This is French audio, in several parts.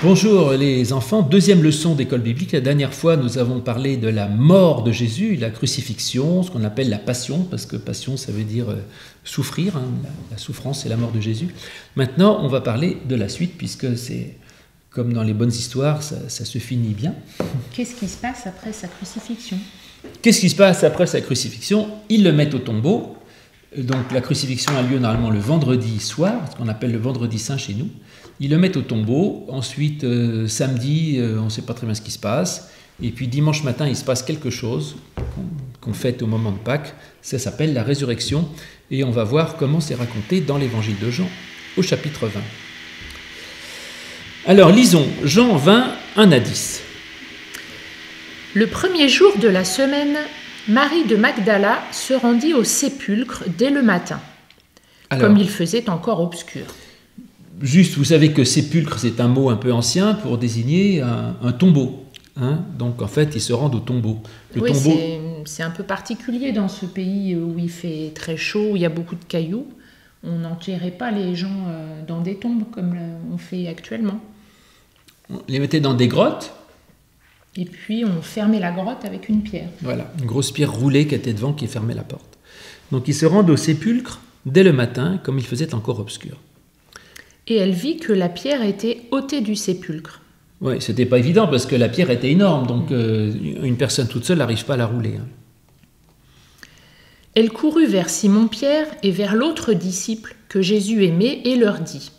Bonjour les enfants, deuxième leçon d'école biblique. La dernière fois, nous avons parlé de la mort de Jésus, la crucifixion, ce qu'on appelle la passion, parce que passion, ça veut dire souffrir, hein, la souffrance, c'est la mort de Jésus. Maintenant, on va parler de la suite, puisque c'est comme dans les bonnes histoires, ça se finit bien. Qu'est-ce qui se passe après sa crucifixion? Qu'est-ce qui se passe après sa crucifixion? Ils le mettent au tombeau. Donc la crucifixion a lieu normalement le vendredi soir, ce qu'on appelle le vendredi saint chez nous. Ils le mettent au tombeau, ensuite samedi, on ne sait pas très bien ce qui se passe, et puis dimanche matin, il se passe quelque chose qu'on fête au moment de Pâques, ça s'appelle la résurrection, et on va voir comment c'est raconté dans l'évangile de Jean, au chapitre 20. Alors lisons Jean 20, 1 à 10. Le premier jour de la semaine, Marie de Magdala se rendit au sépulcre dès le matin, comme il faisait encore obscur. Juste, vous savez que sépulcre, c'est un mot un peu ancien pour désigner un tombeau. Hein, donc en fait, ils se rendent au tombeau. Oui, c'est un peu particulier dans ce pays où il fait très chaud, où il y a beaucoup de cailloux. On n'enterrait pas les gens dans des tombes comme on fait actuellement. On les mettait dans des grottes. Et puis on fermait la grotte avec une pierre. Voilà, une grosse pierre roulée qui était devant, qui fermait la porte. Donc ils se rendent au sépulcre dès le matin, comme il faisait encore obscur. Et elle vit que la pierre était ôtée du sépulcre. Oui, c'était pas évident parce que la pierre était énorme, donc une personne toute seule n'arrive pas à la rouler. Hein. Elle courut vers Simon-Pierre et vers l'autre disciple que Jésus aimait et leur dit: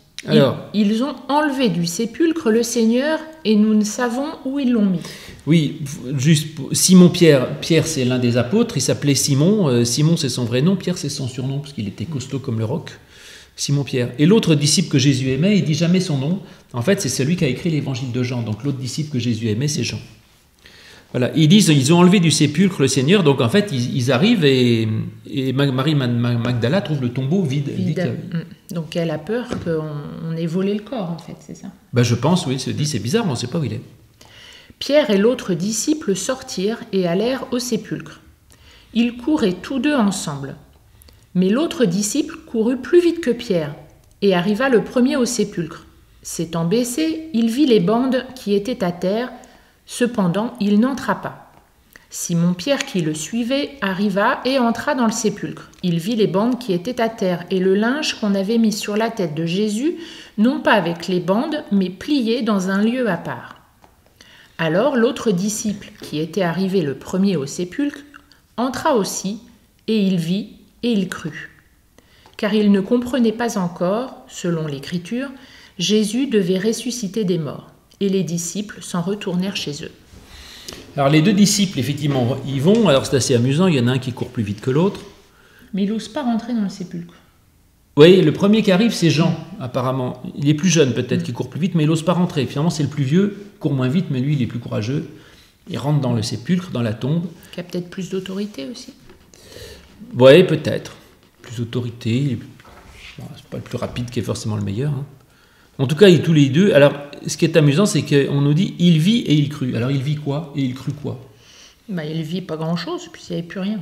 Ils ont enlevé du sépulcre le Seigneur et nous ne savons où ils l'ont mis. Oui, juste Simon-Pierre, Pierre c'est l'un des apôtres, il s'appelait Simon, Simon c'est son vrai nom, Pierre c'est son surnom parce qu'il était costaud comme le roc. Simon-Pierre. Et l'autre disciple que Jésus aimait, il dit jamais son nom. En fait, c'est celui qui a écrit l'évangile de Jean. Donc l'autre disciple que Jésus aimait, c'est Jean. Voilà. Ils disent, ils ont enlevé du sépulcre le Seigneur. Donc en fait, ils arrivent et Marie Magdala trouve le tombeau vide. Donc elle a peur qu'on ait volé le corps, en fait, c'est ça? Ben, je pense, oui. Elle se dit, c'est bizarre, on ne sait pas où il est. Pierre et l'autre disciple sortirent et allèrent au sépulcre. Ils couraient tous deux ensemble. Mais l'autre disciple courut plus vite que Pierre et arriva le premier au sépulcre. S'étant baissé, il vit les bandes qui étaient à terre, cependant il n'entra pas. Simon-Pierre qui le suivait arriva et entra dans le sépulcre. Il vit les bandes qui étaient à terre et le linge qu'on avait mis sur la tête de Jésus, non pas avec les bandes, mais plié dans un lieu à part. Alors l'autre disciple, qui était arrivé le premier au sépulcre, entra aussi, et il vit, et il crut. Car il ne comprenait pas encore, selon l'Écriture, Jésus devait ressusciter des morts. Et les disciples s'en retournèrent chez eux. Alors les deux disciples, effectivement, ils vont. Alors c'est assez amusant, il y en a un qui court plus vite que l'autre. Mais il n'ose pas rentrer dans le sépulcre. Oui, le premier qui arrive, c'est Jean, apparemment. Il est plus jeune peut-être, qui court plus vite, mais il n'ose pas rentrer. Finalement, c'est le plus vieux, court moins vite, mais lui, il est plus courageux. Il rentre dans le sépulcre, dans la tombe. Qui a peut-être plus d'autorité aussi. Oui, peut-être. Plus d'autorité. C'est pas le plus rapide qui est forcément le meilleur. Hein. En tout cas, tous les deux. Alors, ce qui est amusant, c'est qu'on nous dit il vit et il crut. Alors, il vit quoi et il crut quoi? Il vit pas grand-chose, puis il n'y avait plus rien.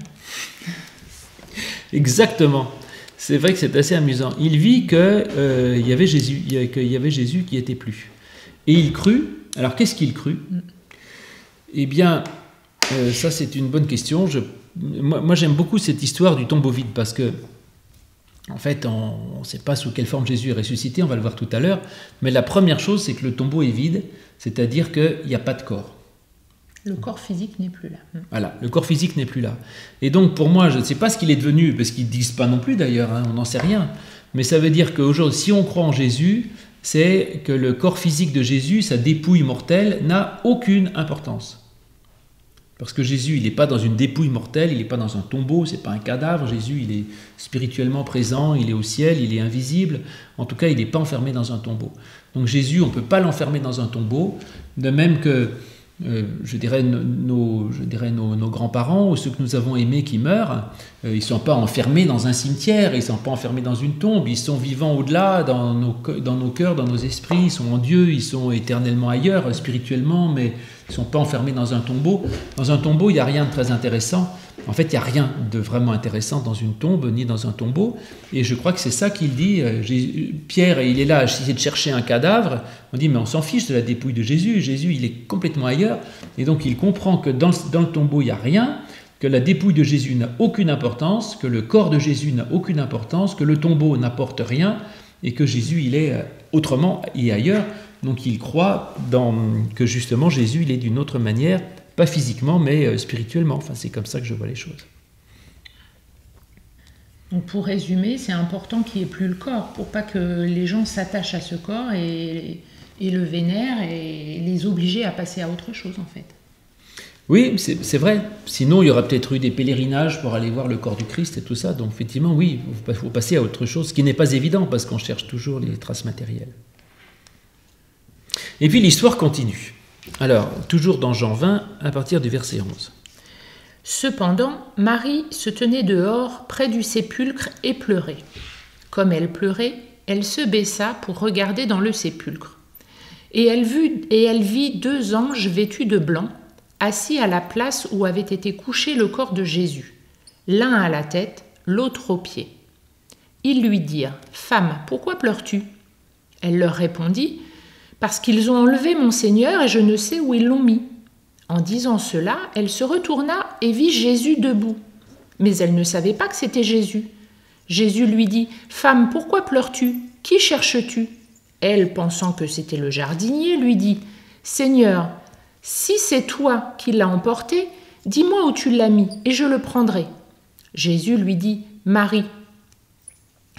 Exactement. C'est vrai que c'est assez amusant. Il vit qu'il y avait Jésus qui était plus. Et il crut. Alors, qu'est-ce qu'il crut? Eh bien, ça, c'est une bonne question. Moi, j'aime beaucoup cette histoire du tombeau vide parce que, en fait, on ne sait pas sous quelle forme Jésus est ressuscité, on va le voir tout à l'heure, mais la première chose, c'est que le tombeau est vide, c'est-à-dire qu'il n'y a pas de corps. Le corps physique n'est plus là. Voilà, le corps physique n'est plus là. Et donc, pour moi, je ne sais pas ce qu'il est devenu, parce qu'ils ne disent pas non plus d'ailleurs, hein, on n'en sait rien, mais ça veut dire qu'aujourd'hui, si on croit en Jésus, c'est que le corps physique de Jésus, sa dépouille mortelle, n'a aucune importance. Parce que Jésus, il n'est pas dans une dépouille mortelle, il n'est pas dans un tombeau, ce n'est pas un cadavre. Jésus, il est spirituellement présent, il est au ciel, il est invisible. En tout cas, il n'est pas enfermé dans un tombeau. Donc Jésus, on ne peut pas l'enfermer dans un tombeau, de même que, je dirais, nos grands-parents ou ceux que nous avons aimés qui meurent, ils ne sont pas enfermés dans un cimetière, ils ne sont pas enfermés dans une tombe, ils sont vivants au-delà, dans nos cœurs, dans nos esprits, ils sont en Dieu, ils sont éternellement ailleurs, spirituellement, mais ils ne sont pas enfermés dans un tombeau. Dans un tombeau, il n'y a rien de très intéressant, En fait, il n'y a rien de vraiment intéressant dans une tombe ni dans un tombeau. Et je crois que c'est ça qu'il dit. Pierre, il est là à essayer de chercher un cadavre. On dit, mais on s'en fiche de la dépouille de Jésus. Jésus, il est complètement ailleurs. Et donc, il comprend que dans le tombeau, il n'y a rien, que la dépouille de Jésus n'a aucune importance, que le corps de Jésus n'a aucune importance, que le tombeau n'apporte rien, et que Jésus, il est autrement et ailleurs. Donc, il croit que justement, Jésus, il est d'une autre manière, pas physiquement, mais spirituellement. Enfin, c'est comme ça que je vois les choses. Donc pour résumer, c'est important qu'il n'y ait plus le corps, pour pas que les gens s'attachent à ce corps et le vénèrent et les obliger à passer à autre chose, en fait. Oui, c'est vrai. Sinon, il y aurait peut-être eu des pèlerinages pour aller voir le corps du Christ et tout ça. Donc effectivement, oui, il faut passer à autre chose, ce qui n'est pas évident, parce qu'on cherche toujours les traces matérielles. Et puis l'histoire continue. Alors, toujours dans Jean 20, à partir du verset 11. Cependant, Marie se tenait dehors, près du sépulcre, et pleurait. Comme elle pleurait, elle se baissa pour regarder dans le sépulcre. Et elle vit 2 anges vêtus de blanc, assis à la place où avait été couché le corps de Jésus, l'un à la tête, l'autre aux pieds. Ils lui dirent : « Femme, pourquoi pleures-tu » Elle leur répondit : « Parce qu'ils ont enlevé mon Seigneur et je ne sais où ils l'ont mis. » En disant cela, elle se retourna et vit Jésus debout. Mais elle ne savait pas que c'était Jésus. Jésus lui dit : « Femme, pourquoi pleures-tu ? Qui cherches-tu » Elle, pensant que c'était le jardinier, lui dit : « Seigneur, si c'est toi qui l'as emporté, dis-moi où tu l'as mis, et je le prendrai. » Jésus lui dit : « Marie. »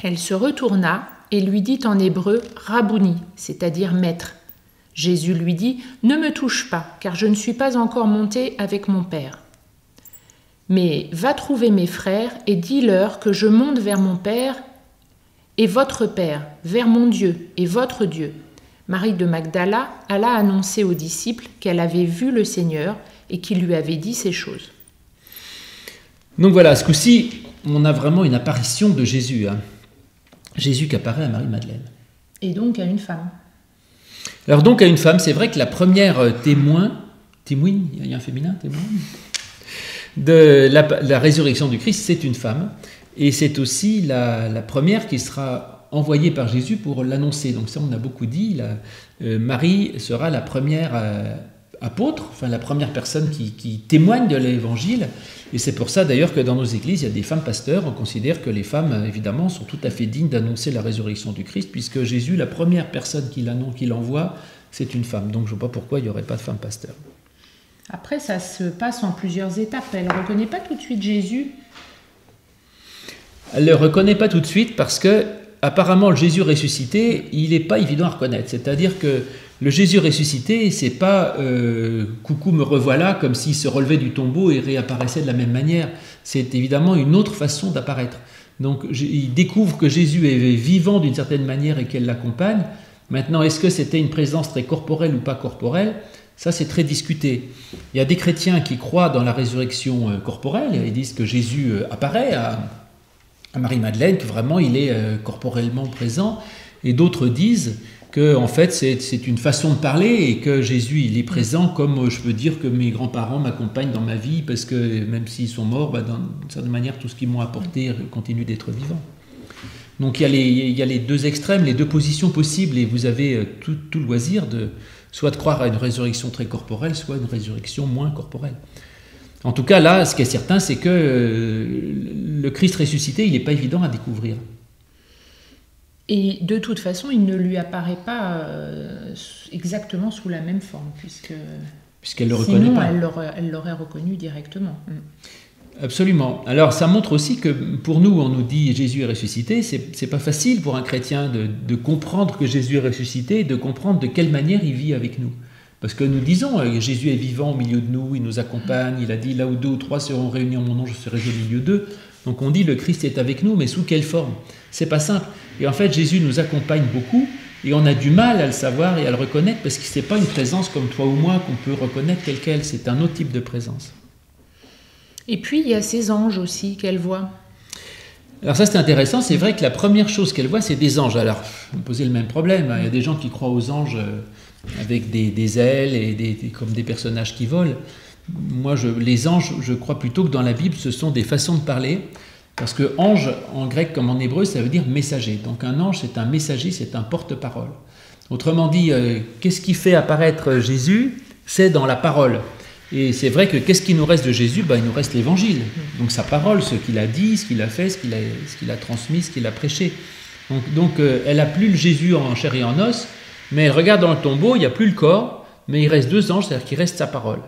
Elle se retourna et lui dit en hébreu « Rabouni », c'est-à-dire « maître ». Jésus lui dit : « Ne me touche pas, car je ne suis pas encore monté avec mon Père. Mais va trouver mes frères et dis-leur que je monte vers mon Père et votre Père, vers mon Dieu et votre Dieu. » Marie de Magdala alla annoncer aux disciples qu'elle avait vu le Seigneur et qu'il lui avait dit ces choses. Donc voilà, ce coup-ci, on a vraiment une apparition de Jésus. Jésus qui apparaît à Marie-Madeleine. Et donc à une femme. Alors donc à une femme, c'est vrai que la première témoin, il y a un féminin, témoin, de la résurrection du Christ, c'est une femme. Et c'est aussi la première qui sera envoyée par Jésus pour l'annoncer. Donc ça, on a beaucoup dit, Marie sera la première apôtre, enfin la première personne qui témoigne de l'évangile. Et c'est pour ça d'ailleurs que dans nos églises, il y a des femmes pasteurs. On considère que les femmes, évidemment, sont tout à fait dignes d'annoncer la résurrection du Christ, puisque Jésus, la première personne qu'il envoie, c'est une femme. Donc je ne vois pas pourquoi il n'y aurait pas de femme pasteur. Après, ça se passe en plusieurs étapes. Elle ne reconnaît pas tout de suite Jésus. Elle ne le reconnaît pas tout de suite parce que, apparemment, le Jésus ressuscité, il n'est pas évident à reconnaître. C'est-à-dire que le Jésus ressuscité, c'est pas coucou, me revoilà, comme s'il se relevait du tombeau et réapparaissait de la même manière. C'est évidemment une autre façon d'apparaître. Donc, il découvre que Jésus est vivant d'une certaine manière et qu'elle l'accompagne. Maintenant, est-ce que c'était une présence très corporelle ou pas corporelle ? Ça, c'est très discuté. Il y a des chrétiens qui croient dans la résurrection corporelle. Ils disent que Jésus apparaît à Marie-Madeleine, que vraiment il est corporellement présent. Et d'autres disent que en fait, c'est une façon de parler et que Jésus, il est présent comme je peux dire que mes grands-parents m'accompagnent dans ma vie parce que même s'ils sont morts, d'une certaine manière, tout ce qu'ils m'ont apporté continue d'être vivant. Donc il y a les deux extrêmes, les deux positions possibles et vous avez tout le loisir soit de croire à une résurrection très corporelle, soit une résurrection moins corporelle. En tout cas, là, ce qui est certain, c'est que le Christ ressuscité, il n'est pas évident à découvrir. Et de toute façon, il ne lui apparaît pas exactement sous la même forme, puisqu'elle ne le reconnaît pas. Sinon, elle l'aurait reconnu directement. Absolument. Alors, ça montre aussi que pour nous, on nous dit Jésus est ressuscité. C'est pas facile pour un chrétien de comprendre que Jésus est ressuscité, de comprendre de quelle manière il vit avec nous. Parce que nous disons, Jésus est vivant au milieu de nous, il nous accompagne, il a dit là où 2 ou 3 seront réunis en mon nom, je serai au milieu d'eux. Donc on dit le Christ est avec nous, mais sous quelle forme ? C'est pas simple. Et en fait, Jésus nous accompagne beaucoup et on a du mal à le savoir et à le reconnaître parce que c'est pas une présence comme toi ou moi qu'on peut reconnaître telle qu'elle, c'est un autre type de présence. Et puis il y a ces anges aussi qu'elle voit. Alors ça c'est intéressant, c'est vrai que la première chose qu'elle voit c'est des anges. Alors on posait le même problème, il y a des gens qui croient aux anges avec des ailes et comme des personnages qui volent. moi, les anges, je crois plutôt que dans la Bible, ce sont des façons de parler, parce que ange, en grec comme en hébreu, ça veut dire messager. Donc un ange, c'est un messager, c'est un porte-parole. Autrement dit, qu'est-ce qui fait apparaître Jésus? C'est dans la parole. Et c'est vrai que qu'est-ce qui nous reste de Jésus? Il nous reste l'évangile. Donc sa parole, ce qu'il a dit, ce qu'il a fait, ce qu'il a transmis, ce qu'il a prêché. Donc elle n'a plus le Jésus en chair et en os, mais elle regarde dans le tombeau, il n'y a plus le corps, mais il reste 2 anges, c'est-à-dire qu'il reste sa parole.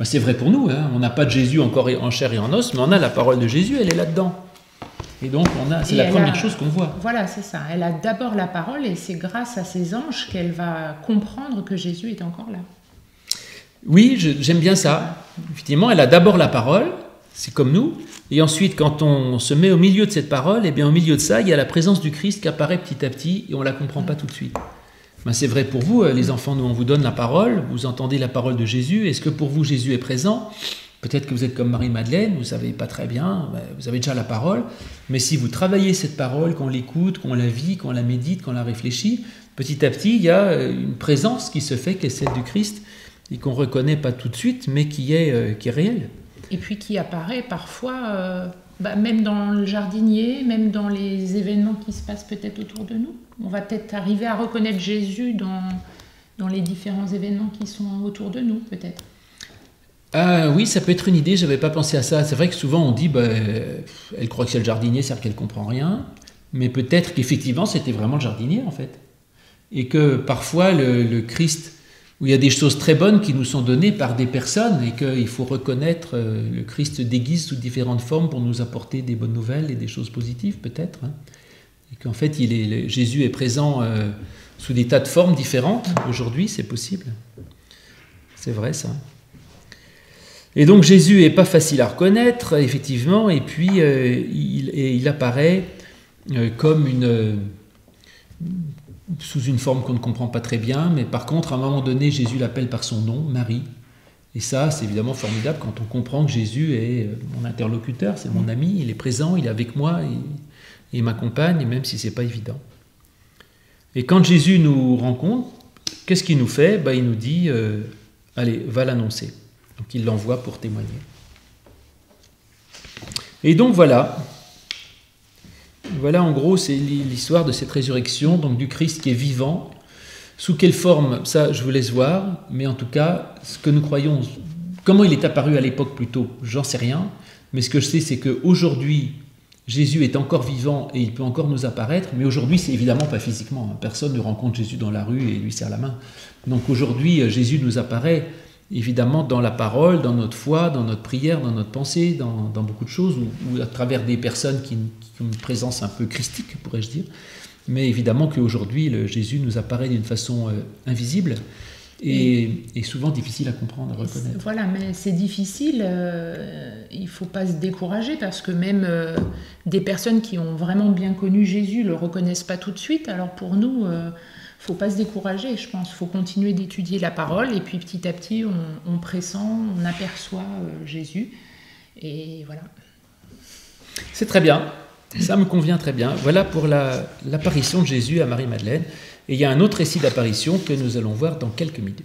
C'est vrai pour nous, hein. On n'a pas de Jésus encore en chair et en os, mais on a la parole de Jésus, elle est là-dedans. Et donc c'est la première chose qu'on voit. Voilà, c'est ça. Elle a d'abord la parole et c'est grâce à ces anges qu'elle va comprendre que Jésus est encore là. Oui, j'aime bien ça. Effectivement, elle a d'abord la parole, c'est comme nous, et ensuite, quand on se met au milieu de cette parole, et bien au milieu de ça, il y a la présence du Christ qui apparaît petit à petit, et on ne la comprend pas tout de suite. C'est vrai pour vous, les enfants, nous on vous donne la parole, vous entendez la parole de Jésus, est-ce que pour vous Jésus est présent? Peut-être que vous êtes comme Marie-Madeleine, vous ne savez pas très bien, vous avez déjà la parole, mais si vous travaillez cette parole, qu'on l'écoute, qu'on la vit, qu'on la médite, qu'on la réfléchit, petit à petit, il y a une présence qui se fait, qui est celle du Christ, et qu'on ne reconnaît pas tout de suite, mais qui est réelle. Et puis qui apparaît parfois, même dans le jardinier, même dans les événements qui se passent peut-être autour de nous. On va peut-être arriver à reconnaître Jésus dans les différents événements qui sont autour de nous, peut-être. Ah oui, ça peut être une idée, je n'avais pas pensé à ça. C'est vrai que souvent on dit, elle croit que c'est le jardinier, c'est-à-dire qu'elle ne comprend rien, mais peut-être qu'effectivement c'était vraiment le jardinier en fait. Et que parfois le Christ, où il y a des choses très bonnes qui nous sont données par des personnes et qu'il faut reconnaître, le Christ déguise sous différentes formes pour nous apporter des bonnes nouvelles et des choses positives peut-être. Hein. Et qu'en fait Jésus est présent sous des tas de formes différentes. Aujourd'hui, c'est possible. C'est vrai ça. Et donc Jésus n'est pas facile à reconnaître, effectivement, et puis il apparaît comme sous une forme qu'on ne comprend pas très bien, mais par contre, à un moment donné, Jésus l'appelle par son nom, Marie. Et ça, c'est évidemment formidable quand on comprend que Jésus est mon interlocuteur, c'est mon ami, il est présent, il est avec moi, il m'accompagne, même si ce n'est pas évident. Et quand Jésus nous rencontre, qu'est-ce qu'il nous fait? Il nous dit, allez, va l'annoncer. Donc il l'envoie pour témoigner. Et donc voilà en gros, c'est l'histoire de cette résurrection, donc du Christ qui est vivant. Sous quelle forme, ça je vous laisse voir, mais en tout cas, ce que nous croyons, comment il est apparu à l'époque plutôt, j'en sais rien, mais ce que je sais, c'est qu'aujourd'hui, Jésus est encore vivant et il peut encore nous apparaître, mais aujourd'hui, c'est évidemment pas physiquement. Personne ne rencontre Jésus dans la rue et lui serre la main. Donc aujourd'hui, Jésus nous apparaît évidemment dans la parole, dans notre foi, dans notre prière, dans notre pensée, dans beaucoup de choses, ou à travers des personnes qui ont une présence un peu christique, pourrais-je dire. Mais évidemment qu'aujourd'hui, Jésus nous apparaît d'une façon invisible et souvent difficile à comprendre, à reconnaître. Voilà, mais c'est difficile, il ne faut pas se décourager, parce que même des personnes qui ont vraiment bien connu Jésus ne le reconnaissent pas tout de suite. Alors pour nous, il ne faut pas se décourager, je pense. Il faut continuer d'étudier la parole, et puis petit à petit, on pressent, on aperçoit Jésus. Et voilà. C'est très bien. Ça me convient très bien. Voilà pour l'apparition de Jésus à Marie-Madeleine. Et il y a un autre récit d'apparition que nous allons voir dans quelques minutes.